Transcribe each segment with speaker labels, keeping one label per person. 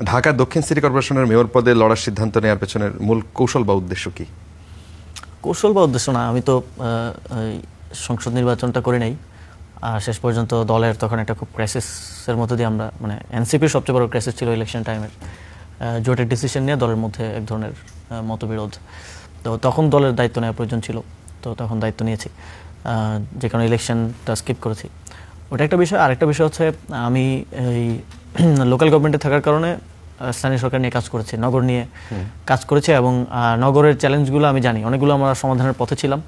Speaker 1: ঢাকা দক্ষিণ সিটি কর্পোরেশনের মেয়র পদে লড়ার সিদ্ধান্ত নেওয়ার পেছনের মূল কৌশল বা উদ্দেশ্য কি?
Speaker 2: কৌশল বা উদ্দেশ্য না, আমি তো সংসদ নির্বাচনটা করে নেই। শেষ পর্যন্ত দলের তখন একটা খুব ক্রাইসিসের মধ্যে দিয়ে আমরা, মানে এনসিপির সবচেয়ে বড় ক্রাইসিস ছিল ইলেকশন টাইমের, জোটের ডিসিশন নিয়ে দলের মধ্যে এক ধরনের মতবিরোধ। তো তখন দলের দায়িত্ব নেওয়ার প্রয়োজন ছিল, তো তখন দায়িত্ব নিয়েছি, যে কারণে ইলেকশনটা স্কিপ করেছি। ওটা একটা বিষয়। আরেকটা বিষয় হচ্ছে, আমি এই লোকাল গভর্নমেন্টে থাকার কারণে স্থানীয় সরকার নিয়ে কাজ করেছি, নগর নিয়ে কাজ করেছি, এবং নগরের চ্যালেঞ্জগুলো আমি জানি। অনেকগুলো আমরা সমাধানের পথে ছিলাম,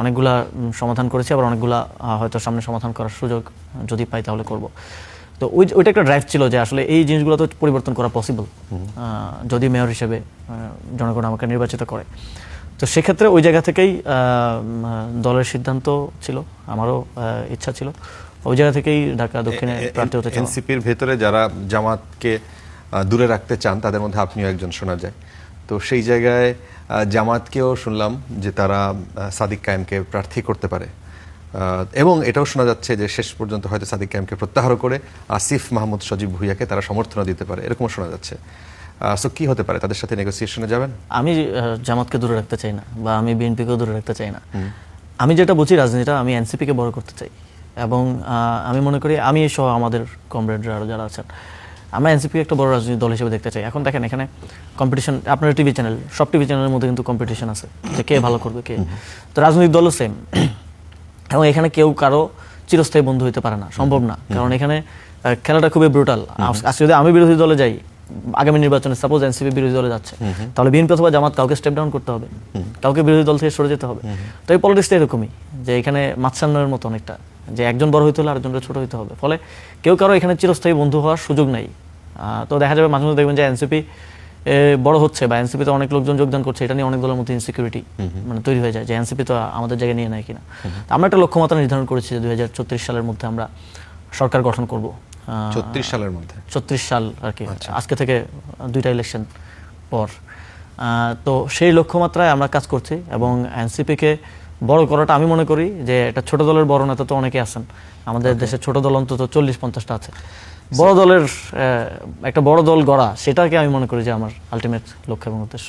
Speaker 2: অনেকগুলা সমাধান করেছি, আবার অনেকগুলা হয়তো সামনে সমাধান করার সুযোগ যদি পাই তাহলে করব। তো ওইটা একটা ড্রাইভ ছিল যে আসলে এই জিনিসগুলো তো পরিবর্তন করা পসিবল যদি মেয়র হিসেবে জনগণ আমাকে নির্বাচিত করে। তো সেক্ষেত্রে ওই জায়গা থেকেই দলের সিদ্ধান্ত ছিল, আমারও ইচ্ছা ছিল, ওই জায়গা থেকেই ঢাকা দক্ষিণে প্রার্থী হতে চাই।
Speaker 1: এনসিপির ভেতরে যারা জামাতকে দূরে রাখতে চান তাদের মধ্যে আপনিও একজন শোনা যায়। তো সেই জায়গায় জামাতকেও শুনলাম যে তারা সাদিক কায়েমকে প্রার্থী করতে পারে, এবং এটাও শোনা যাচ্ছে যে শেষ পর্যন্ত হয়তো সাদিক কায়েমকে প্রত্যাহার করে আসিফ মাহমুদ সজীব ভুঁইয়াকে তারা সমর্থন দিতে পারে, এরকমও শোনা যাচ্ছে। সো কি হতে পারে, তাদের সাথে নেগোসিয়েশনে যাবেন?
Speaker 2: আমি জামাতকে দূরে রাখতে চাই না, বা আমি বিএনপিকেও দূরে রাখতে চাই না। আমি যেটা বুঝি রাজনীতিটা, আমি এনসিপিকে বড় করতে চাই, এবং আমি মনে করি আমি সহ আমাদের কমরেডরা যারা আছেন, আমরা এনসিপি একটা বড় রাজনৈতিক দল হিসেবে দেখতে চাই। এখন দেখেন এখানে কম্পিটিশন, আপনার টিভি চ্যানেল, সব টিভি চ্যানেলের মধ্যে কিন্তু কম্পিটিশন আছে যে কে ভালো করবে কে। তো রাজনৈতিক দলও সেম, এবং এখানে কেউ কারো চিরস্থায়ী বন্ধু হইতে পারে না, সম্ভব না। কারণ এখানে খেলাটা খুবই ব্রুটাল। আজকে যদি আমি বিরোধী দলে যাই আগামী নির্বাচনে, সাপোজ এনসিপি বিরোধী দলে যাচ্ছে, তাহলে বিএনপি অথবা জামাত কাউকে স্টেপ ডাউন করতে হবে, কাউকে বিরোধী দল থেকে সরে যেতে হবে। তো এই পলিটিক্সটা এরকমই, যে এখানে মাছসান্নের মতো অনেকটা, যে একজন বড় হইতে হলে আরেকজনটা ছোট হইতে হবে, ফলে কেউ কারো এখানে চিরস্থায়ী বন্ধু হওয়ার সুযোগ নেই। তো দেখা যাবে মাঝে মধ্যে দেখবেন যে এনসিপি বড় হচ্ছে, বা এনসিপিতে অনেক লোকজন যোগদান করছে, এটা নিয়ে অনেক দলের মধ্যে ইনসিকিউরিটি মানে তৈরি হয়ে যায় যে এনসিপি তো আমাদের জায়গায় নিয়ে নেয় কিনা। আমরা একটা লক্ষ্যমাত্রা নির্ধারণ করেছি যে 2034 সালের মধ্যে আমরা সরকার গঠন করব।
Speaker 1: 34 সালের মধ্যে? 34
Speaker 2: সাল আর কি, আজকে থেকে 2টা ইলেকশন পর। তো সেই লক্ষ্যমাত্রায় আমরা কাজ করছি, এবং এনসিপিকে বড় করাটা আমি মনে করি যে একটা ছোট দলের বড় নেতা তো অনেকে আছেন আমাদের দেশে, ছোট দল অন্তত 40-50টা আছে। বড় দলের একটা বড় দল গড়া, সেটাকে আমি মনে করি যে আমার আলটিমেট লক্ষ্য এবং উদ্দেশ্য।